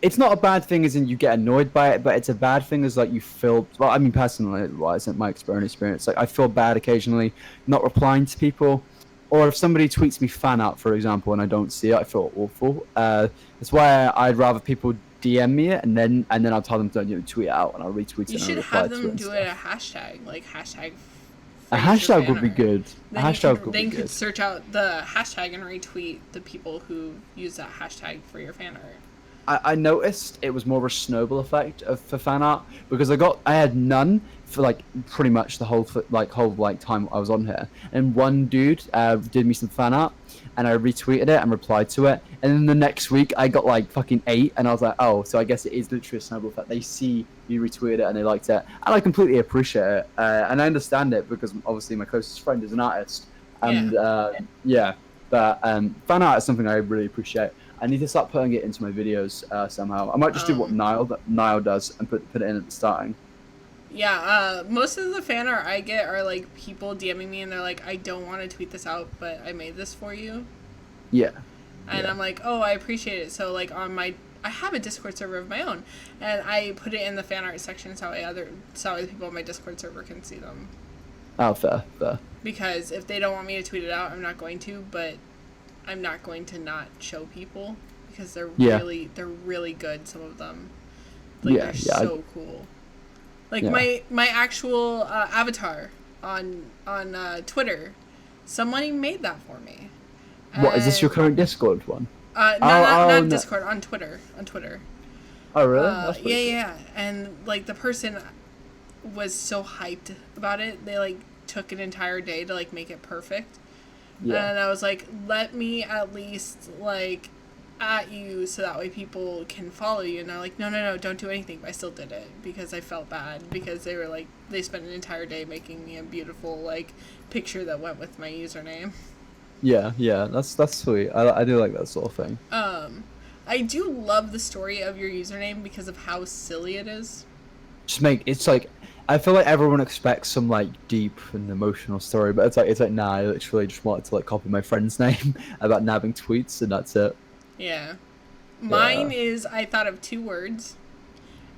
Speaker 2: it's not a bad thing as in you get annoyed by it, but it's a bad thing as like you feel. Well, I mean personally, well, it's my experience. Like I feel bad occasionally not replying to people, or if somebody tweets me fan art, for example, and I don't see it, I feel awful. That's why I'd rather people DM me it and then I'll tell them to tweet it out and I'll retweet it.
Speaker 1: You should have them do it a hashtag, like hashtag.
Speaker 2: A hashtag would be good.
Speaker 1: Then a hashtag would be good. Then you could search out the hashtag and retweet the people who use that hashtag for your fan art.
Speaker 2: I noticed it was more of a snowball effect for fan art because I had none for like pretty much the whole time I was on here, and one dude did me some fan art and I retweeted it and replied to it, and then the next week I got like fucking 8 and I was like, oh, so I guess it is literally a snowball effect. They see you retweeted it and they liked it, and I completely appreciate it, and I understand it because obviously my closest friend is an artist, and but fan art is something I really appreciate. I need to start putting it into my videos somehow. I might just do what Niall does and put it in at the starting.
Speaker 1: Yeah, most of the fan art I get are like people DMing me and they're like, I don't want to tweet this out, but I made this for you.
Speaker 2: Yeah.
Speaker 1: And I'm like, oh, I appreciate it. So like I have a Discord server of my own, and I put it in the fan art section so other people on my Discord server can see them.
Speaker 2: Oh, fair.
Speaker 1: Because if they don't want me to tweet it out, I'm not going to, but I'm not going to not show people because they're really good. Some of them, they're so cool. Like my actual avatar on Twitter, somebody made that for me.
Speaker 2: What is this? Your current Discord one?
Speaker 1: Not Discord. On Twitter.
Speaker 2: Oh really?
Speaker 1: Yeah. And like the person was so hyped about it. They like took an entire day to like make it perfect. Yeah. And I was like, let me at least like at you so that way people can follow you. And they're like, no, don't do anything. But I still did it because I felt bad because they were like, they spent an entire day making me a beautiful like picture that went with my username. Yeah,
Speaker 2: that's sweet. I do like that sort of thing.
Speaker 1: I do love the story of your username because of how silly it is.
Speaker 2: It's like, I feel like everyone expects some like deep and emotional story, but it's like nah, I literally just wanted to like copy my friend's name about nabbing tweets and that's it.
Speaker 1: Yeah. Mine is I thought of 2 words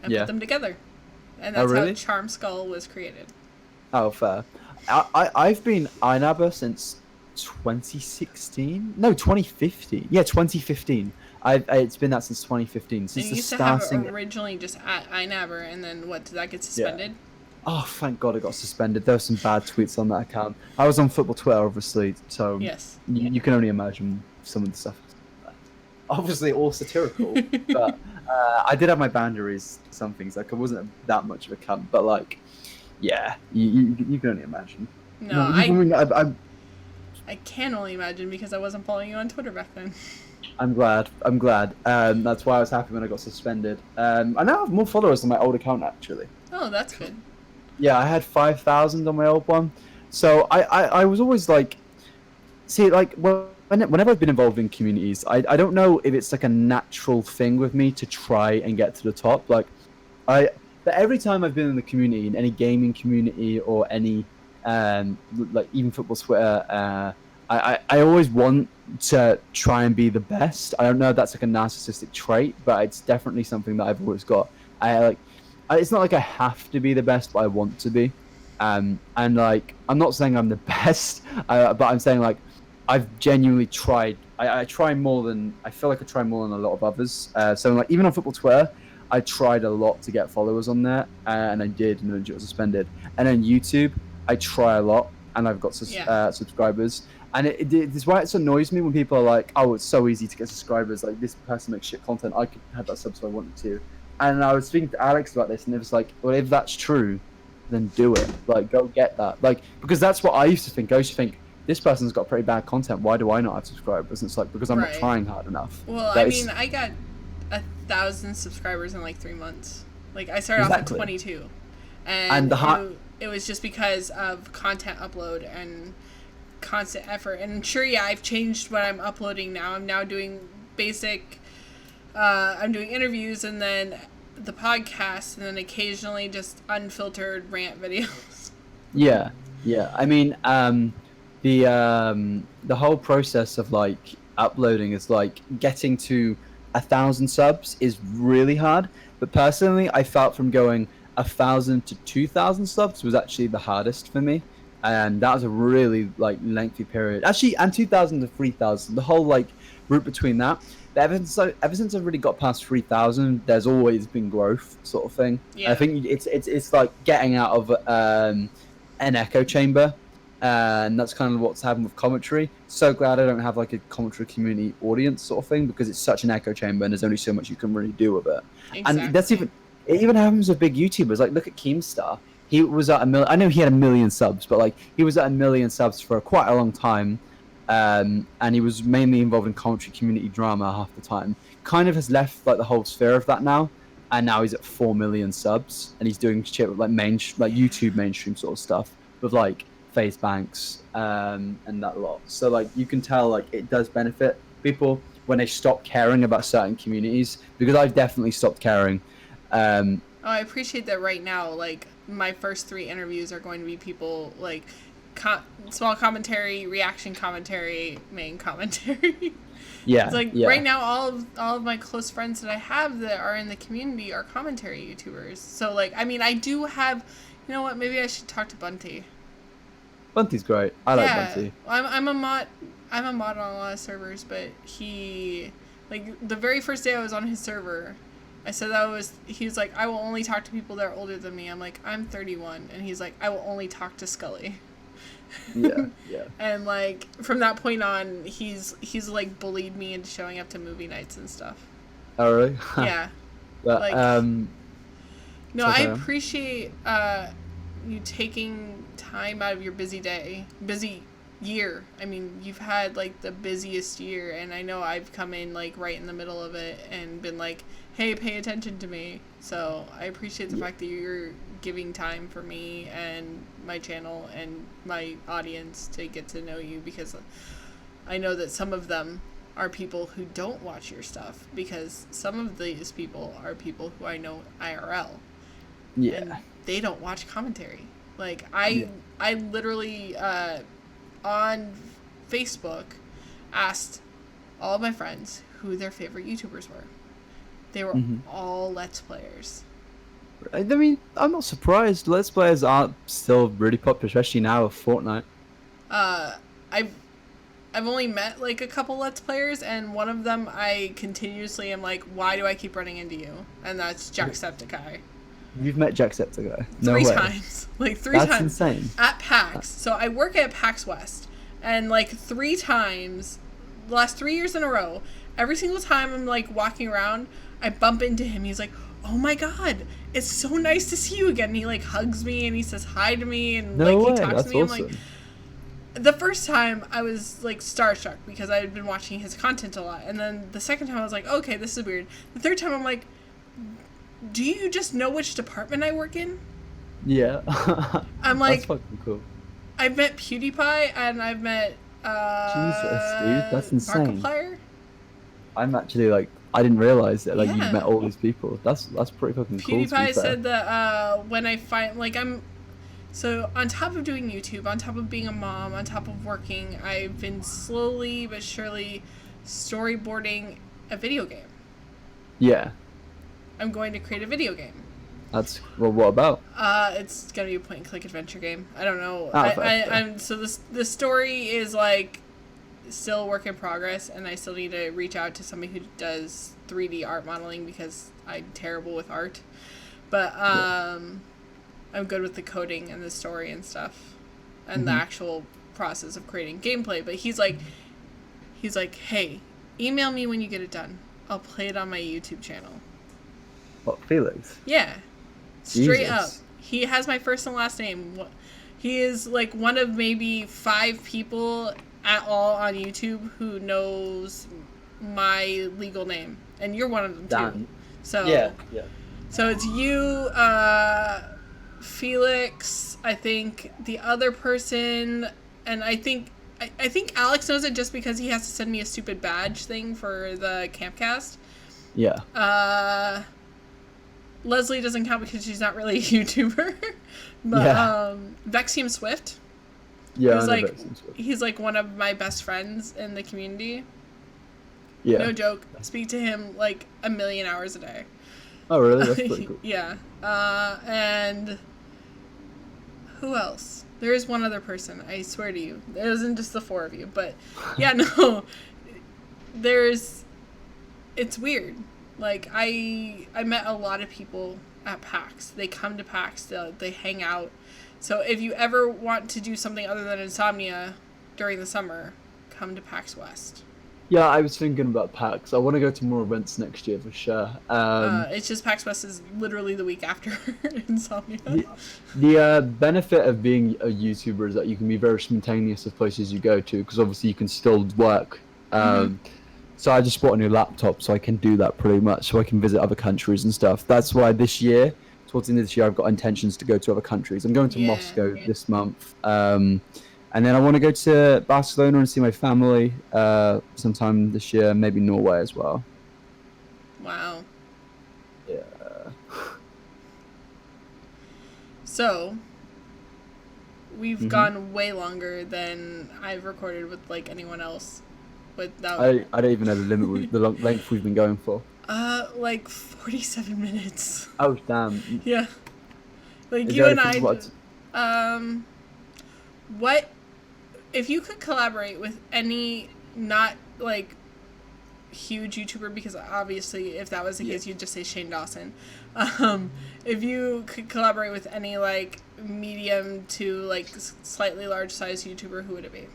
Speaker 1: and put them together. And that's how Charmedskull was created.
Speaker 2: Oh, fair. I've been iNabber since 2016? No, 2015. Yeah, 2015. It's been that since 2015. Since
Speaker 1: and you used to have it originally just at iNabber, and then what, did that get suspended?
Speaker 2: Yeah. Oh, thank God it got suspended. There were some bad tweets on that account. I was on football Twitter, obviously, so
Speaker 1: yes.
Speaker 2: You can only imagine some of the stuff. Obviously, all satirical, but I did have my boundaries. Some things, like I wasn't that much of a cunt, but like, yeah, you can only imagine.
Speaker 1: No, I can only imagine because I wasn't following you on Twitter back then.
Speaker 2: I'm glad. That's why I was happy when I got suspended. I now have more followers than my old account, actually.
Speaker 1: Oh, that's good.
Speaker 2: Yeah, I had 5,000 on my old one. So I was always like, see, like, whenever I've been involved in communities, I don't know if it's like a natural thing with me to try and get to the top. Like, but every time I've been in the community, in any gaming community or any, like even football Twitter, I always want to try and be the best. I don't know if that's like a narcissistic trait, but it's definitely something that I've always got. It's not like I have to be the best, but I want to be. And like, I'm not saying I'm the best, but I'm saying like, I've genuinely tried. I feel like I try more than a lot of others. So like, even on football Twitter, I tried a lot to get followers on there, and I did, and then it was suspended. And then YouTube, I try a lot, and I've got subscribers. And it's why it annoys me when people are like, "Oh, it's so easy to get subscribers. Like this person makes shit content. I could have that sub if I wanted to." And I was speaking to Alex about this, and it was like, "Well, if that's true, then do it. Like, go get that. Like, because that's what I used to think. I used to think this person's got pretty bad content. Why do I not have subscribers?" And it's like because I'm not trying hard enough.
Speaker 1: Well, I mean, I got 1,000 subscribers in like 3 months. Like I started off at 22, and it was just because of content upload and constant effort. And sure, yeah, I've changed what I'm uploading now. I'm now doing basic. I'm doing interviews and then the podcast, and then occasionally just unfiltered rant videos.
Speaker 2: Yeah. I mean, the whole process of like uploading is like getting to 1,000 subs is really hard. But personally, I felt from going 1,000 to 2,000 subs was actually the hardest for me, and that was a really like lengthy period. Actually, and 2,000 to 3,000, the whole like route between that. But ever since I've really got past 3,000, there's always been growth, sort of thing. Yeah. I think it's like getting out of an echo chamber, and that's kind of what's happened with commentary. So glad I don't have like a commentary community audience sort of thing, because it's such an echo chamber and there's only so much you can really do with it. Exactly. And it even happens with big YouTubers. Like look at Keemstar. He was at 1 million. I know he had 1 million subs, but like he was at 1 million subs for quite a long time. And he was mainly involved in commentary community drama half the time. Kind of has left like the whole sphere of that now, and now he's at 4 million subs, and he's doing shit with like YouTube mainstream sort of stuff with like FaZe Banks and that lot. So like you can tell like it does benefit people when they stop caring about certain communities, because I've definitely stopped caring.
Speaker 1: I appreciate that right now. Like my first 3 interviews are going to be people like. Small commentary, reaction commentary, main commentary.
Speaker 2: Yeah.
Speaker 1: It's like right now all of my close friends that I have that are in the community are commentary YouTubers. So like I mean I do have, you know what, maybe I should talk to Bunty.
Speaker 2: Bunty's great. I like Bunty.
Speaker 1: I'm a mod on a lot of servers, but he like the very first day I was on his server, I said he was like, I will only talk to people that are older than me. I'm like, I'm 31, and he's like, I will only talk to Scully.
Speaker 2: Yeah.
Speaker 1: And like from that point on, he's like bullied me into showing up to movie nights and stuff.
Speaker 2: Oh really?
Speaker 1: Yeah.
Speaker 2: But
Speaker 1: like, no, I appreciate you taking time out of your busy year. I mean, you've had like the busiest year, and I know I've come in like right in the middle of it and been like, hey, pay attention to me. So I appreciate the fact that you're giving time for me and my channel and my audience to get to know you, because I know that some of them are people who don't watch your stuff, because some of these people are people who I know IRL.
Speaker 2: Yeah.
Speaker 1: And they don't watch commentary. Like I literally on Facebook asked all of my friends who their favorite YouTubers were. They were all Let's Players.
Speaker 2: I mean, I'm not surprised. Let's Players aren't still really popular, especially now with Fortnite.
Speaker 1: I've only met like a couple Let's Players, and one of them I continuously am like, why do I keep running into you? And that's Jacksepticeye.
Speaker 2: You've met Jacksepticeye? No
Speaker 1: 3
Speaker 2: way.
Speaker 1: times. Like 3 times.
Speaker 2: That's insane.
Speaker 1: At PAX. So I work at PAX West, and like 3 times, the last 3 years in a row, every single time I'm like walking around, I bump into him. He's like, oh my god, it's so nice to see you again. And he like hugs me and he says hi to me, and he talks to me.
Speaker 2: Awesome.
Speaker 1: I'm like, the first time I was like starstruck because I had been watching his content a lot, and then the second time I was like, okay, this is weird. The third time I'm like, do you just know which department I work in?
Speaker 2: Yeah.
Speaker 1: I'm like,
Speaker 2: that's fucking cool.
Speaker 1: I've met PewDiePie and I've met
Speaker 2: Jesus, dude, that's insane.
Speaker 1: Markiplier.
Speaker 2: I'm actually like, I didn't realize that like you've met all these people. That's pretty fucking cool.
Speaker 1: PewDiePie said that when I find like so on top of doing YouTube, on top of being a mom, on top of working, I've been slowly but surely storyboarding a video game.
Speaker 2: Yeah.
Speaker 1: I'm going to create a video game.
Speaker 2: That's well. What about?
Speaker 1: It's gonna be a point-and-click adventure game. I don't know.
Speaker 2: Oh, fair.
Speaker 1: I'm so the story is like still work in progress, and I still need to reach out to somebody who does 3D art modeling because I'm terrible with art. But I'm good with the coding and the story and stuff, and the actual process of creating gameplay. But he's like, hey, email me when you get it done. I'll play it on my YouTube channel.
Speaker 2: What, Felix?
Speaker 1: Yeah, straight
Speaker 2: Jesus.
Speaker 1: up. He has my first and last name. He is like one of maybe 5 people at all on YouTube who knows my legal name, and you're one of them too.
Speaker 2: Damn.
Speaker 1: So
Speaker 2: Yeah.
Speaker 1: So it's you, Felix, I think the other person, and I think Alex knows it just because he has to send me a stupid badge thing for the Campcast.
Speaker 2: Yeah.
Speaker 1: Leslie doesn't count because she's not really a YouTuber. But Vexium Swift.
Speaker 2: Yeah.
Speaker 1: He's like one of my best friends in the community.
Speaker 2: Yeah.
Speaker 1: No joke. Speak to him like a million hours a day.
Speaker 2: Oh, really? That's pretty cool.
Speaker 1: Yeah. And who else? There is one other person, I swear to you. It wasn't just the 4 of you, but yeah, no. It's weird. Like, I met a lot of people at PAX. They come to PAX, they hang out. So if you ever want to do something other than Insomnia during the summer, come to PAX West.
Speaker 2: Yeah, I was thinking about PAX. I want to go to more events next year for sure.
Speaker 1: It's just PAX West is literally the week after Insomnia.
Speaker 2: The benefit of being a YouTuber is that you can be very spontaneous with places you go to, because obviously you can still work. So I just bought a new laptop, so I can do that pretty much. So I can visit other countries and stuff. That's why this year, towards the end of this year, I've got intentions to go to other countries. I'm going to Moscow this month. And then I want to go to Barcelona and see my family sometime this year, maybe Norway as well.
Speaker 1: Wow.
Speaker 2: Yeah.
Speaker 1: So, we've gone way longer than I've recorded with like anyone else. Without...
Speaker 2: I don't even know the limit, the length we've been going for.
Speaker 1: Like 47 minutes.
Speaker 2: Oh, damn.
Speaker 1: Yeah. Like
Speaker 2: Is
Speaker 1: you
Speaker 2: there
Speaker 1: and
Speaker 2: anything
Speaker 1: what if you could collaborate with any not like huge YouTuber, because obviously if that was the case you'd just say Shane Dawson. If you could collaborate with any like medium to like slightly large size YouTuber, who would it be?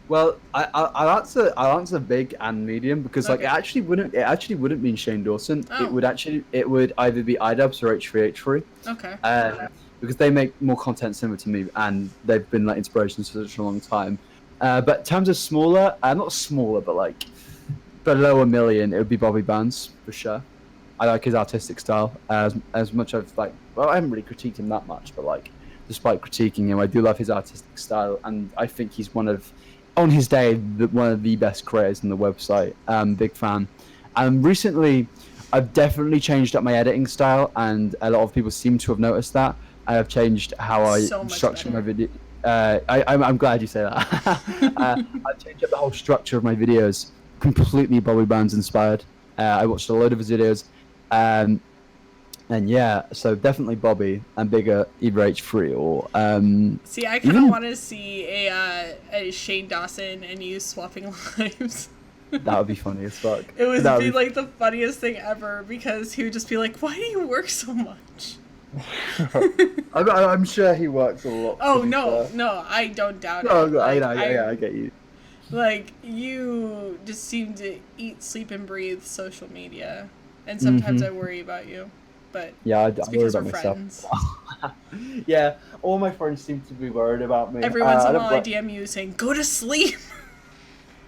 Speaker 2: Well, I'll answer big and medium, because like it actually wouldn't mean Shane Dawson.
Speaker 1: Oh.
Speaker 2: It would either be iDubbbz or H3H3.
Speaker 1: Okay.
Speaker 2: Because they make more content similar to me, and they've been like inspirations for such a long time. But in terms of smaller, not smaller, but like below 1 million, it would be Bobby Bounds for sure. I like his artistic style as much as like, well, I haven't really critiqued him that much, but like despite critiquing him, I do love his artistic style, and I think he's on his day, one of the best creators on the website. Big fan. Recently, I've definitely changed up my editing style, and a lot of people seem to have noticed that. I have changed how I structure my video. I'm glad you say that. I've changed up the whole structure of my videos, completely Bobby Bounds inspired. I watched a load of his videos, and yeah, so definitely Bobby, and bigger either H3 or
Speaker 1: See, I kind of want to see a Shane Dawson and you swapping lives.
Speaker 2: That would be funny as fuck.
Speaker 1: It would be like the funniest thing ever, because he would just be like, "Why do you work so much?"
Speaker 2: I'm sure he works a lot.
Speaker 1: Oh no, I don't doubt it.
Speaker 2: Oh,
Speaker 1: Like,
Speaker 2: I get you.
Speaker 1: Like, you just seem to eat, sleep, and breathe social media, and sometimes I worry about you. But
Speaker 2: yeah,
Speaker 1: it's
Speaker 2: I worry
Speaker 1: because
Speaker 2: about
Speaker 1: we're
Speaker 2: myself.
Speaker 1: friends.
Speaker 2: Yeah, all my friends seem to be worried about me.
Speaker 1: Every once in a while I DM you saying, "Go to sleep."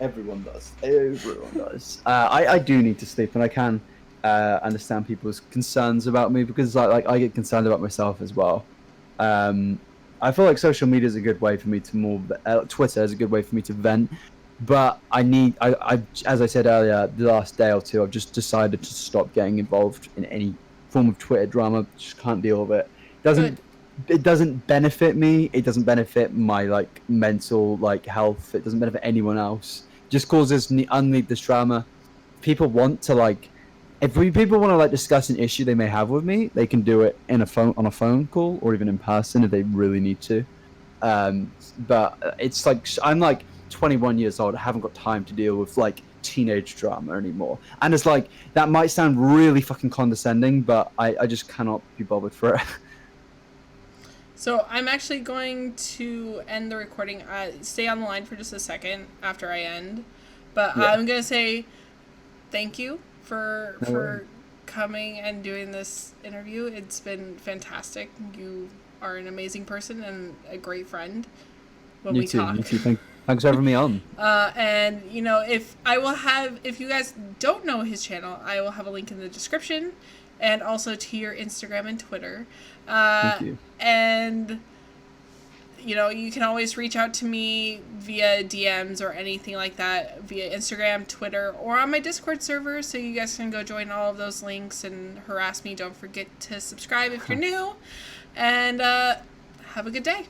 Speaker 2: Everyone does. Everyone does. I do need to sleep, and I can understand people's concerns about me, because like I get concerned about myself as well. I feel like social media is a good way for me to Twitter is a good way for me to vent, but I as I said earlier, the last day or two, I've just decided to stop getting involved in any form of Twitter drama. Just can't deal with it. It doesn't benefit me. It doesn't benefit my like mental like health. It doesn't benefit anyone else. It just causes unneedless drama. People want to like, if people want to like discuss an issue they may have with me, they can do it on a phone call, or even in person if they really need to. But it's like I'm like 21 years old. I haven't got time to deal with like teenage drama anymore. And it's like, that might sound really fucking condescending, but I just cannot be bothered for it.
Speaker 1: So I'm actually going to end the recording. Stay on the line for just a second after I end. But
Speaker 2: Yeah.
Speaker 1: I'm going to say thank you for
Speaker 2: No worries.
Speaker 1: coming and doing this interview. It's been fantastic. You are an amazing person and a great friend when we talk.
Speaker 2: You too. Thanks for having me on.
Speaker 1: And you know, if you guys don't know his channel, I will have a link in the description, and also to your Instagram and Twitter.
Speaker 2: Thank you.
Speaker 1: And you know, you can always reach out to me via DMs or anything like that via Instagram, Twitter, or on my Discord server, so you guys can go join all of those links and harass me. Don't forget to subscribe if you're new, and have a good day.